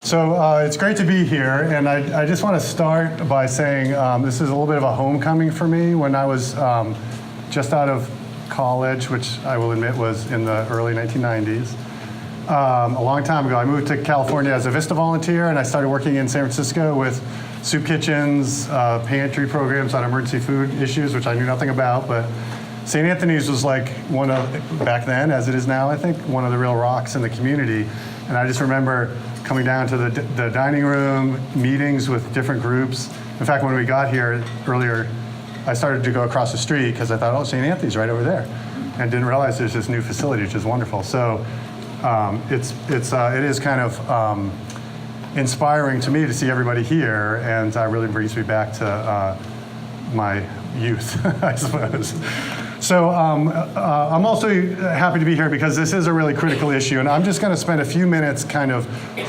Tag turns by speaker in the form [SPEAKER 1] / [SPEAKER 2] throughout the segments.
[SPEAKER 1] So it's great to be here, and I just want to start by saying this is a little bit of a homecoming for me. When I was just out of college, which I will admit was in the early 1990s, a long time ago, I moved to California as a Vista volunteer, and I started working in San Francisco with soup kitchens, pantry programs on emergency food issues, which I knew nothing about, but St. Anthony's was like one of, back then, as it is now, I think, one of the real rocks in the community. And I just remember coming down to the dining room, meetings with different groups. In fact, when we got here earlier, I started to go across the street because I thought, oh, St. Anthony's right over there. And didn't realize there's this new facility, which is wonderful. So it is kind of inspiring to me to see everybody here, and really brings me back to my youth, I suppose. So I'm also happy to be here because this is a really critical issue, and I'm just going to spend a few minutes kind of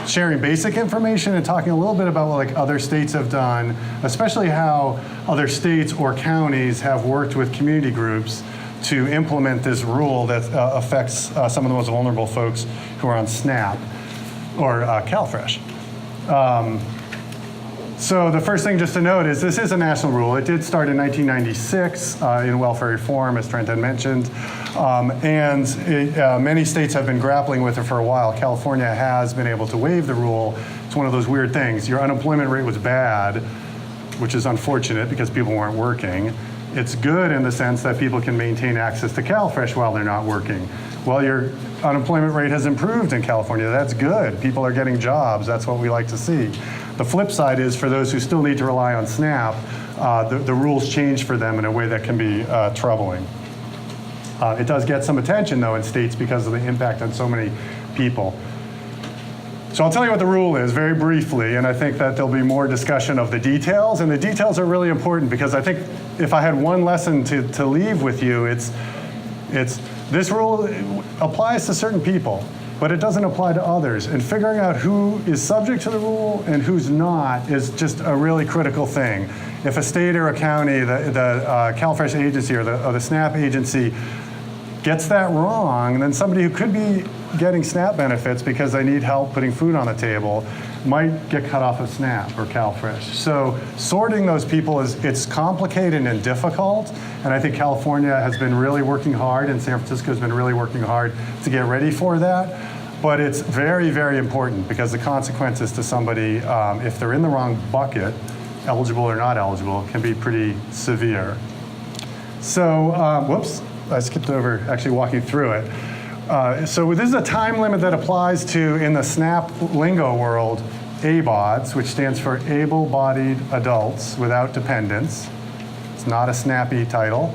[SPEAKER 1] sharing basic information and talking a little bit about what other states have done, especially how other states or counties have worked with community groups to implement this rule that affects some of the most vulnerable folks who are on SNAP or CalFresh. So the first thing just to note is this is a national rule. It did start in 1996 in welfare reform, as Trent had mentioned, many states have been grappling with it for a while. California has been able to waive the rule. It's one of those weird things. Your unemployment rate was bad, which is unfortunate because people weren't working. It's good in the sense that people can maintain access to CalFresh while they're not working. Well, your unemployment rate has improved in California. That's good. People are getting jobs. That's what we like to see. The flip side is for those who still need to rely on SNAP, the rules change for them in a way that can be troubling. It does get some attention, though, in states because of the impact on so many people. So I'll tell you what the rule is very briefly, and I think that there'll be more discussion of the details, and the details are really important because I think if I had one lesson to leave with you, it's this rule applies to certain people, but it doesn't apply to others. And figuring out who is subject to the rule and who's not is just a really critical thing. If a state or a county, the CalFresh agency or the SNAP agency gets that wrong, then somebody who could be getting SNAP benefits because they need help putting food on the table might get cut off of SNAP or CalFresh. So sorting those people it's complicated and difficult, and I think California has been really working hard, and San Francisco has been really working hard to get ready for that. But it's very, very important because the consequences to somebody, if they're in the wrong bucket, eligible or not eligible, can be pretty severe. So, whoops, I skipped over actually walking through it. So this is a time limit that applies to, in the SNAP lingo world, ABODs, which stands for able-bodied adults without dependents. It's not a snappy title,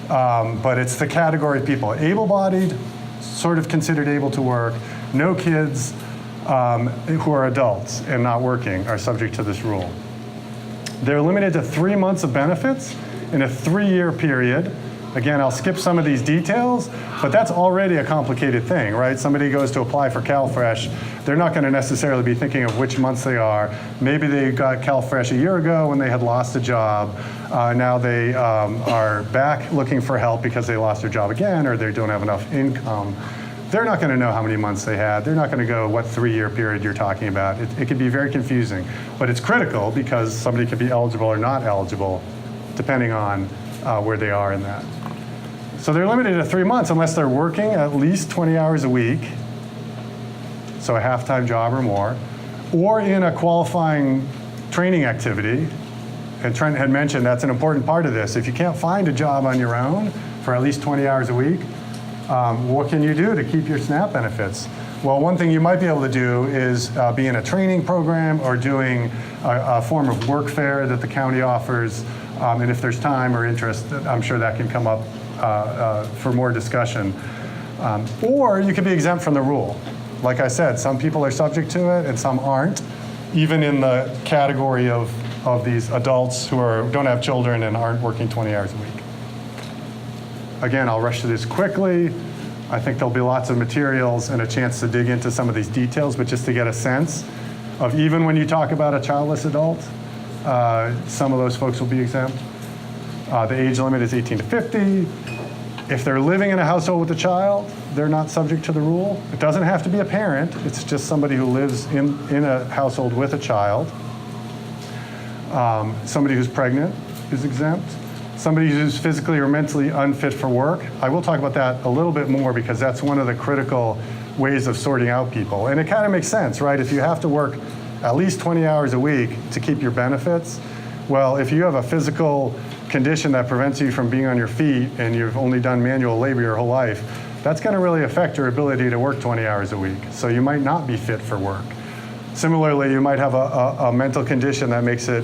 [SPEAKER 1] but it's the category of people. Able-bodied, sort of considered able to work. No kids who are adults and not working are subject to this rule. They're limited to 3 months of benefits in a 3-year period. Again, I'll skip some of these details, but that's already a complicated thing, right? Somebody goes to apply for CalFresh, they're not going to necessarily be thinking of which months they are. Maybe they got CalFresh a year ago when they had lost a job. Now they are back looking for help because they lost their job again, or they don't have enough income. They're not going to know how many months they had. They're not going to go what 3-year period you're talking about. It can be very confusing, but it's critical because somebody could be eligible or not eligible depending on where they are in that. So they're limited to 3 months unless they're working at least 20 hours a week, so a half-time job or more, or in a qualifying training activity. And Trent had mentioned that's an important part of this. If you can't find a job on your own for at least 20 hours a week, what can you do to keep your SNAP benefits? Well, one thing you might be able to do is be in a training program or doing a form of workfare that the county offers. And if there's time or interest, I'm sure that can come up for more discussion. Or you could be exempt from the rule. Like I said, some people are subject to it and some aren't, even in the category of these adults who don't have children and aren't working 20 hours a week. Again, I'll rush through this quickly. I think there'll be lots of materials and a chance to dig into some of these details, but just to get a sense of even when you talk about a childless adult, some of those folks will be exempt. The age limit is 18 to 50. If they're living in a household with a child, they're not subject to the rule. It doesn't have to be a parent. It's just somebody who lives in a household with a child. Somebody who's pregnant is exempt. Somebody who's physically or mentally unfit for work. I will talk about that a little bit more because that's one of the critical ways of sorting out people. And it kind of makes sense, right? If you have to work at least 20 hours a week to keep your benefits, well, if you have a physical condition that prevents you from being on your feet and you've only done manual labor your whole life, that's going to really affect your ability to work 20 hours a week. So you might not be fit for work. Similarly, you might have a mental condition that makes it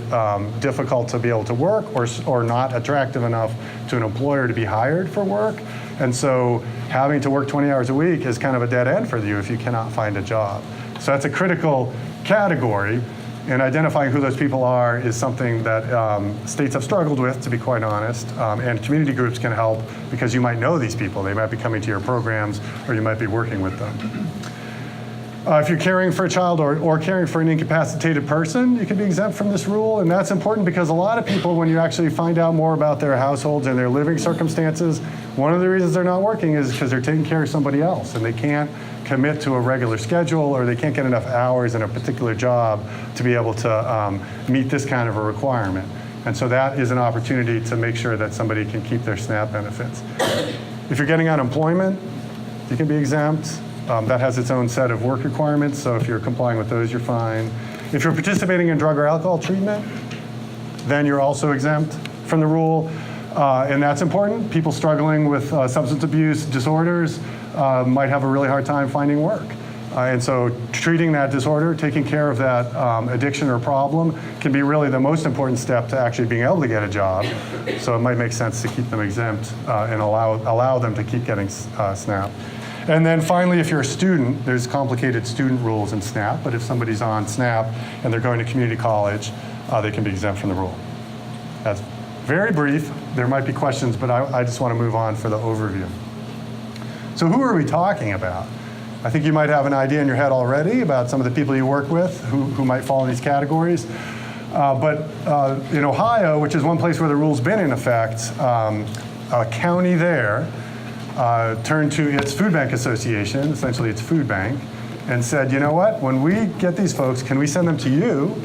[SPEAKER 1] difficult to be able to work or not attractive enough to an employer to be hired for work. And so having to work 20 hours a week is kind of a dead end for you if you cannot find a job. So that's a critical category, and identifying who those people are is something that states have struggled with, to be quite honest, and community groups can help because you might know these people. They might be coming to your programs or you might be working with them. If you're caring for a child or caring for an incapacitated person, you can be exempt from this rule, and that's important because a lot of people, when you actually find out more about their households and their living circumstances, one of the reasons they're not working is because they're taking care of somebody else and they can't commit to a regular schedule or they can't get enough hours in a particular job to be able to meet this kind of a requirement. And so that is an opportunity to make sure that somebody can keep their SNAP benefits. If you're getting unemployment, you can be exempt. That has its own set of work requirements, so if you're complying with those, you're fine. If you're participating in drug or alcohol treatment, then you're also exempt from the rule, and that's important. People struggling with substance abuse disorders might have a really hard time finding work. And so treating that disorder, taking care of that addiction or problem can be really the most important step to actually being able to get a job. So it might make sense to keep them exempt and allow them to keep getting SNAP. And then finally, if you're a student, there's complicated student rules in SNAP, but if somebody's on SNAP and they're going to community college, they can be exempt from the rule. That's very brief. There might be questions, but I just want to move on for the overview. So who are we talking about? I think you might have an idea in your head already about some of the people you work with who might fall in these categories. But in Ohio, which is one place where the rule's been in effect, a county there turned to its food bank association, essentially its food bank, and said, you know what, when we get these folks, can we send them to you,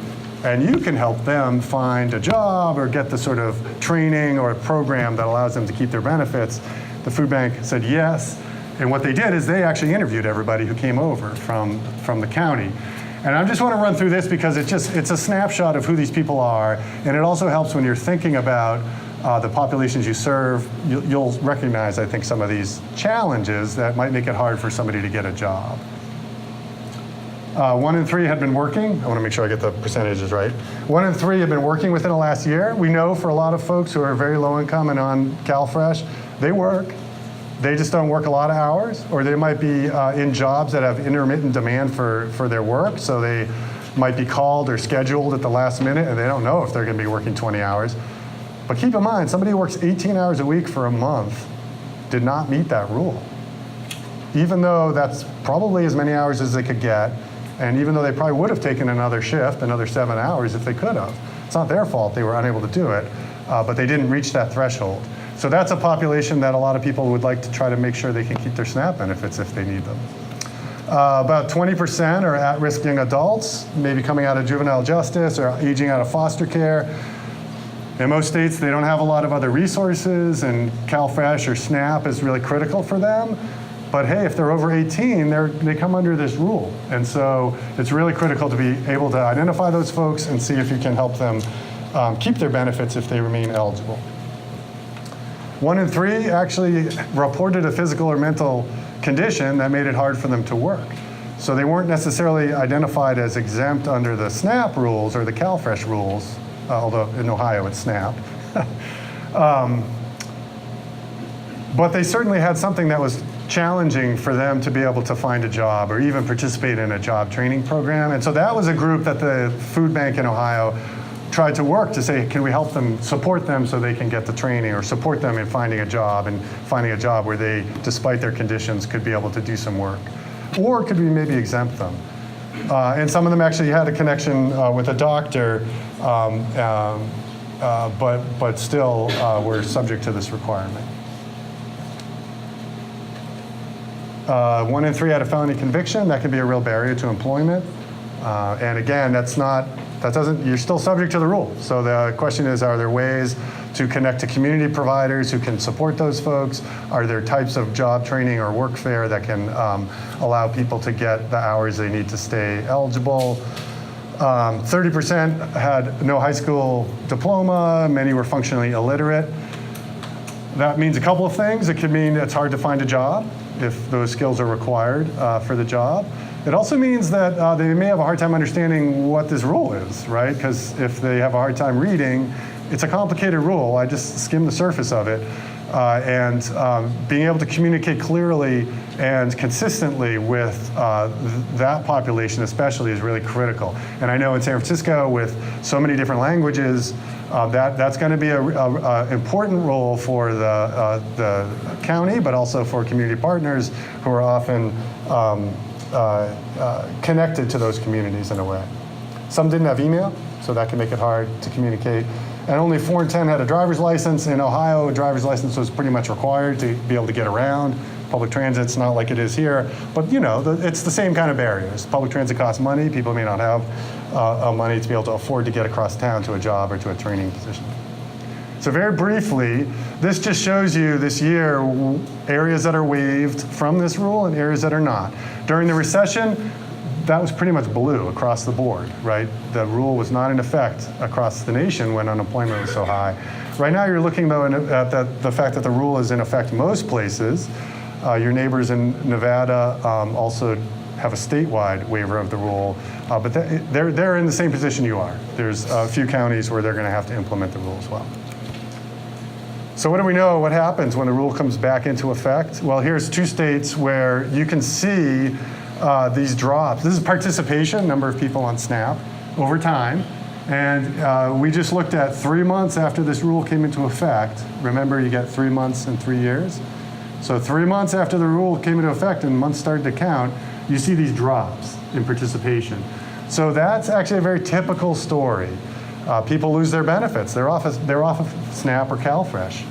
[SPEAKER 1] and you can help them find a job or get the sort of training or a program that allows them to keep their benefits? The food bank said yes, and what they did is they actually interviewed everybody who came over from the county. And I just want to run through this because it's a snapshot of who these people are, and it also helps when you're thinking about the populations you serve. You'll recognize, I think, some of these challenges that might make it hard for somebody to get a job. 1 in 3 had been working. I want to make sure I get the percentages right. 1 in 3 have been working within the last year. We know for a lot of folks who are very low income and on CalFresh, they work. They just don't work a lot of hours, or they might be in jobs that have intermittent demand for their work, so they might be called or scheduled at the last minute, and they don't know if they're going to be working 20 hours. But keep in mind, somebody who works 18 hours a week for a month did not meet that rule. Even though that's probably as many hours as they could get, and even though they probably would have taken another shift, another 7 hours if they could have. It's not their fault they were unable to do it, but they didn't reach that threshold. So that's a population that a lot of people would like to try to make sure they can keep their SNAP benefits if they need them. About 20% are at-risk young adults, maybe coming out of juvenile justice or aging out of foster care. In most states, they don't have a lot of other resources, and CalFresh or SNAP is really critical for them. But hey, if they're over 18, they come under this rule. And so it's really critical to be able to identify those folks and see if you can help them keep their benefits if they remain eligible. 1 in 3 actually reported a physical or mental condition that made it hard for them to work. So they weren't necessarily identified as exempt under the SNAP rules or the CalFresh rules, although in Ohio it's SNAP. But they certainly had something that was challenging for them to be able to find a job or even participate in a job training program. And so that was a group that the food bank in Ohio tried to work to say, can we help them, support them so they can get the training, or support them in finding a job and finding a job where they, despite their conditions, could be able to do some work. Or could we maybe exempt them? And some of them actually had a connection with a doctor, but still were subject to this requirement. 1 in 3 had a felony conviction. That can be a real barrier to employment. And again, you're still subject to the rule. So the question is, are there ways to connect to community providers who can support those folks? Are there types of job training or workfare that can allow people to get the hours they need to stay eligible? 30% had no high school diploma. Many were functionally illiterate. That means a couple of things. It could mean it's hard to find a job if those skills are required for the job. It also means that they may have a hard time understanding what this rule is, right? Because if they have a hard time reading, it's a complicated rule. I just skimmed the surface of it. And being able to communicate clearly and consistently with that population especially is really critical. And I know in San Francisco with so many different languages, that's going to be an important role for the county, but also for community partners who are often connected to those communities in a way. Some didn't have email, so that can make it hard to communicate. And only 4 in 10 had a driver's license. In Ohio, a driver's license was pretty much required to be able to get around. Public transit's not like it is here, but it's the same kind of barriers. Public transit costs money. People may not have money to be able to afford to get across town to a job or to a training position. So very briefly, this just shows you this year areas that are waived from this rule and areas that are not. During the recession, that was pretty much blue across the board, right? The rule was not in effect across the nation when unemployment was so high. Right now you're looking though at the fact that the rule is in effect most places. Your neighbors in Nevada also have a statewide waiver of the rule, but they're in the same position you are. There's a few counties where they're going to have to implement the rule as well. So what do we know? What happens when the rule comes back into effect? Well, here's 2 states where you can see these drops. This is participation, number of people on SNAP over time. And we just looked at 3 months after this rule came into effect. Remember, you get 3 months and 3 years. So 3 months after the rule came into effect and months started to count, you see these drops in participation. So that's actually a very typical story. People lose their benefits. They're off of SNAP or CalFresh.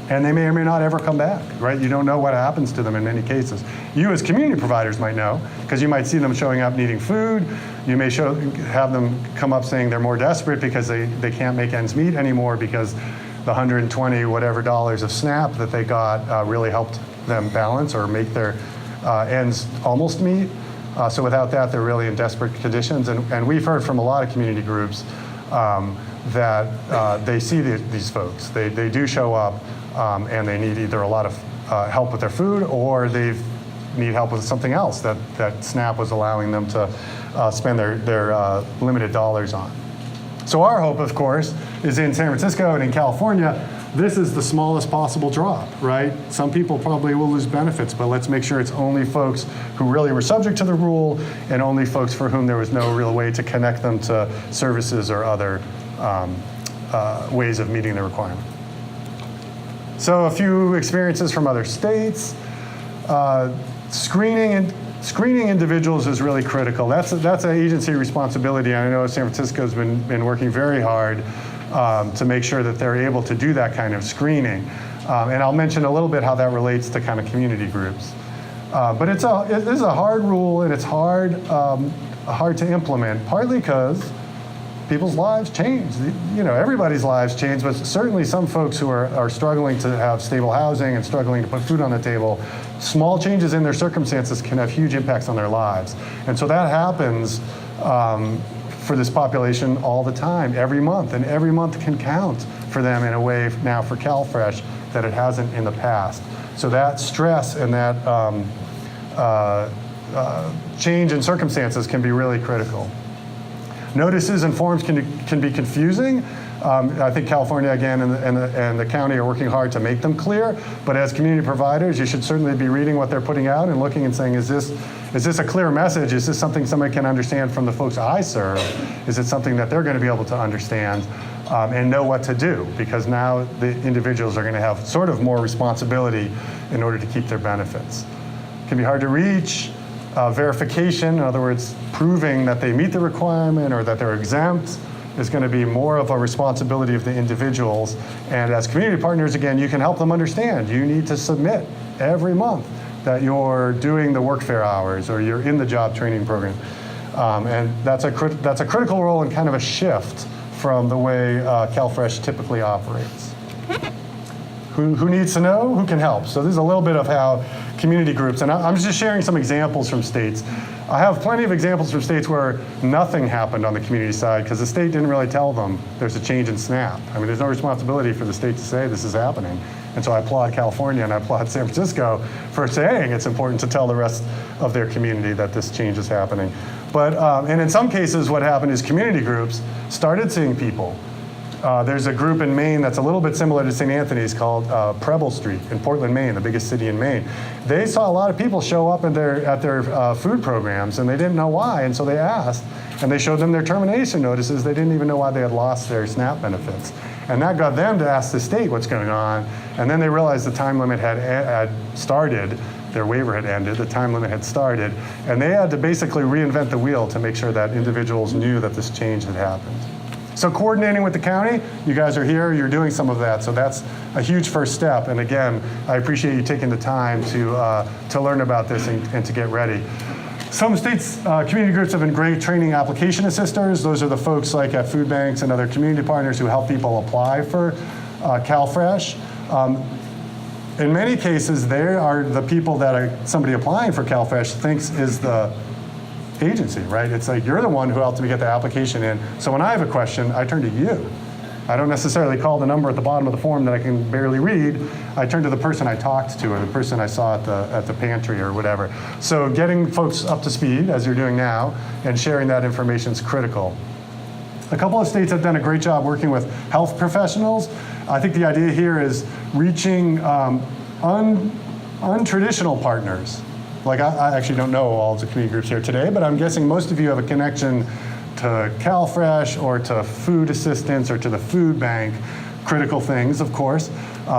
[SPEAKER 1] And they may or may not ever come back, right? You don't know what happens to them in many cases. You as community providers might know, because you might see them showing up needing food. You may have them come up saying they're more desperate because they can't make ends meet anymore because the $120 whatever of SNAP that they got really helped them balance or make their ends almost meet. So without that, they're really in desperate conditions. And we've heard from a lot of community groups that they see these folks. They do show up and they need either a lot of help with their food or they need help with something else that SNAP was allowing them to spend their limited dollars on. So our hope, of course, is in San Francisco and in California, this is the smallest possible drop, right? Some people probably will lose benefits, but let's make sure it's only folks who really were subject to the rule and only folks for whom there was no real way to connect them to services or other ways of meeting the requirement. So a few experiences from other states. Screening individuals is really critical. That's an agency responsibility. I know San Francisco's been working very hard to make sure that they're able to do that kind of screening. And I'll mention a little bit how that relates to kind of community groups. But it is a hard rule and it's hard to implement, partly because people's lives change. Everybody's lives change, but certainly some folks who are struggling to have stable housing and struggling to put food on the table, small changes in their circumstances can have huge impacts on their lives. And so that happens for this population all the time, every month, and every month can count for them in a way now for CalFresh that it hasn't in the past. So that stress and that change in circumstances can be really critical. Notices and forms can be confusing. I think California, again, and the county are working hard to make them clear, but as community providers, you should certainly be reading what they're putting out and looking and saying, is this a clear message? Is this something somebody can understand from the folks I serve? Is it something that they're going to be able to understand and know what to do? Because now the individuals are going to have sort of more responsibility in order to keep their benefits. It can be hard to reach. Verification, in other words, proving that they meet the requirement or that they're exempt, is going to be more of a responsibility of the individuals. And as community partners, again, you can help them understand. You need to submit every month that you're doing the workfare hours or you're in the job training program. And that's a critical role and kind of a shift from the way CalFresh typically operates. Who needs to know? Who can help? So this is a little bit of how community groups, and I'm just sharing some examples from states. I have plenty of examples from states where nothing happened on the community side because the state didn't really tell them there's a change in SNAP. I mean, there's no responsibility for the state to say this is happening. And so I applaud California and I applaud San Francisco for saying it's important to tell the rest of their community that this change is happening. But, and in some cases what happened is community groups started seeing people. There's a group in Maine that's a little bit similar to St. Anthony's called Preble Street in Portland, Maine, the biggest city in Maine. They saw a lot of people show up at their food programs and they didn't know why, and so they asked, and they showed them their termination notices. They didn't even know why they had lost their SNAP benefits. And that got them to ask the state what's going on, and then they realized the time limit had started, their waiver had ended, the time limit had started, and they had to basically reinvent the wheel to make sure that individuals knew that this change had happened. So coordinating with the county, you guys are here, you're doing some of that, so that's a huge first step. And again, I appreciate you taking the time to learn about this and to get ready. Some states, community groups have been great training application assisters. Those are the folks like at food banks and other community partners who help people apply for CalFresh. In many cases, they are the people that somebody applying for CalFresh thinks is the agency, right? It's like you're the one who helped me get the application in. So when I have a question, I turn to you. I don't necessarily call the number at the bottom of the form that I can barely read. I turn to the person I talked to or the person I saw at the pantry or whatever. So getting folks up to speed, as you're doing now, and sharing that information is critical. A couple of states have done a great job working with health professionals. I think the idea here is reaching untraditional partners. Like I actually don't know all the community groups here today, but I'm guessing most of you have a connection to CalFresh or to food assistance or to the food bank, critical things, of course.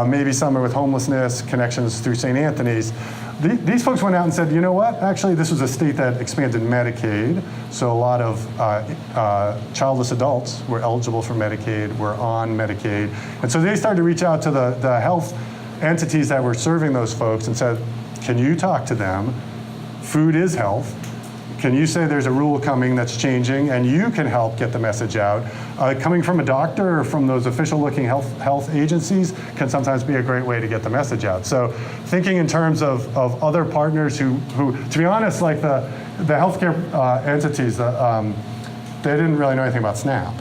[SPEAKER 1] Maybe some are with homelessness, connections through St. Anthony's. These folks went out and said, you know what? Actually, this was a state that expanded Medicaid, so a lot of childless adults were eligible for Medicaid, were on Medicaid. And so they started to reach out to the health entities that were serving those folks and said, can you talk to them? Food is health. Can you say there's a rule coming that's changing and you can help get the message out? Coming from a doctor or from those official-looking health agencies can sometimes be a great way to get the message out. So thinking in terms of other partners who, to be honest, like the healthcare entities, they didn't really know anything about SNAP.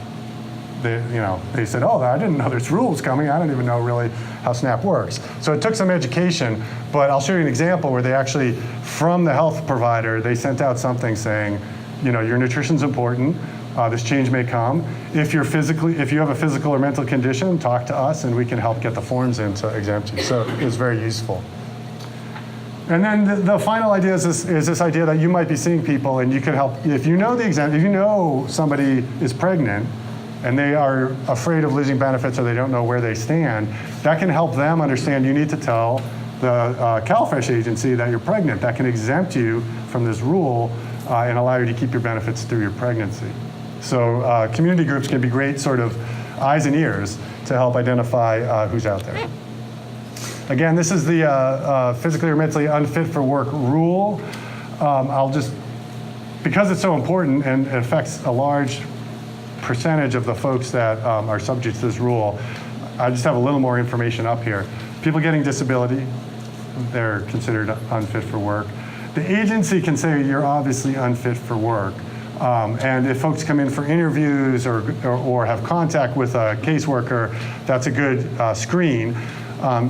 [SPEAKER 1] They said, oh, I didn't know there's rules coming. I don't even know really how SNAP works. So it took some education, but I'll show you an example where they actually, from the health provider, they sent out something saying, your nutrition's important. This change may come. If you have a physical or mental condition, talk to us and we can help get the forms in to exempt you. So it was very useful. And then the final idea is this idea that you might be seeing people and you can help. If you know somebody is pregnant, and they are afraid of losing benefits or they don't know where they stand, that can help them understand you need to tell the CalFresh agency that you're pregnant. That can exempt you from this rule and allow you to keep your benefits through your pregnancy. So community groups can be great sort of eyes and ears to help identify who's out there. Again, this is the physically or mentally unfit for work rule. Because it's so important and it affects a large percentage of the folks that are subject to this rule, I just have a little more information up here. People getting disability, they're considered unfit for work. The agency can say you're obviously unfit for work. And if folks come in for interviews or have contact with a caseworker, that's a good screen.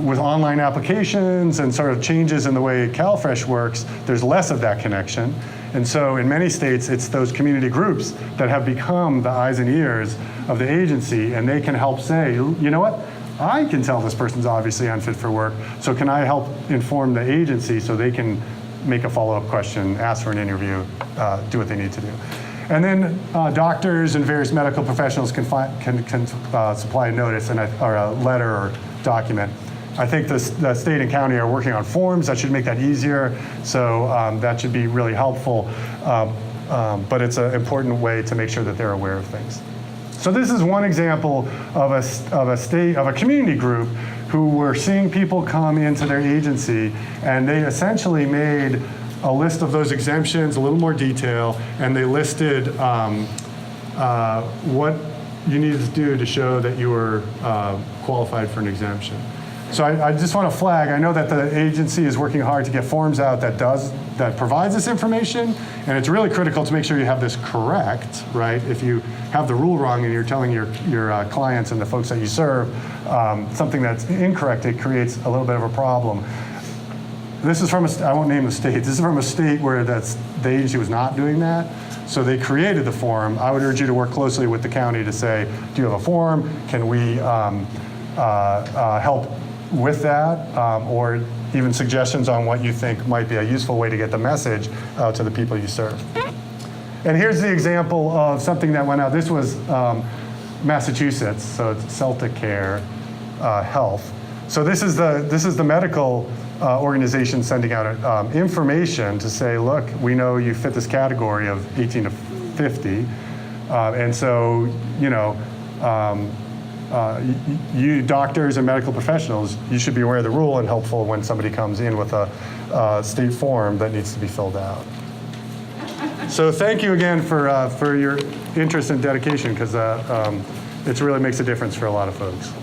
[SPEAKER 1] With online applications and sort of changes in the way CalFresh works, there's less of that connection. And so in many states, it's those community groups that have become the eyes and ears of the agency, and they can help say, you know what? I can tell this person's obviously unfit for work, so can I help inform the agency so they can make a follow-up question, ask for an interview, do what they need to do. And then doctors and various medical professionals can supply a notice or a letter or document. I think the state and county are working on forms that should make that easier, so that should be really helpful. But it's an important way to make sure that they're aware of things. So this is one example of a community group who were seeing people come into their agency, and they essentially made a list of those exemptions, a little more detail, and they listed what you needed to do to show that you were qualified for an exemption. So I just want to flag, I know that the agency is working hard to get forms out that provides this information, and it's really critical to make sure you have this correct, right? If you have the rule wrong and you're telling your clients and the folks that you serve something that's incorrect, it creates a little bit of a problem. This is from I won't name the state. This is from a state where the agency was not doing that. So they created the form. I would urge you to work closely with the county to say, do you have a form? Can we help with that? Or even suggestions on what you think might be a useful way to get the message out to the people you serve. And here's the example of something that went out. This was Massachusetts, so it's Celtic Care Health. So this is the medical organization sending out information to say, look, we know you fit this category of 18 to 50, and so you doctors and medical professionals, you should be aware of the rule and helpful when somebody comes in with a state form that needs to be filled out. So thank you again for your interest and dedication, because it really makes a difference for a lot of folks.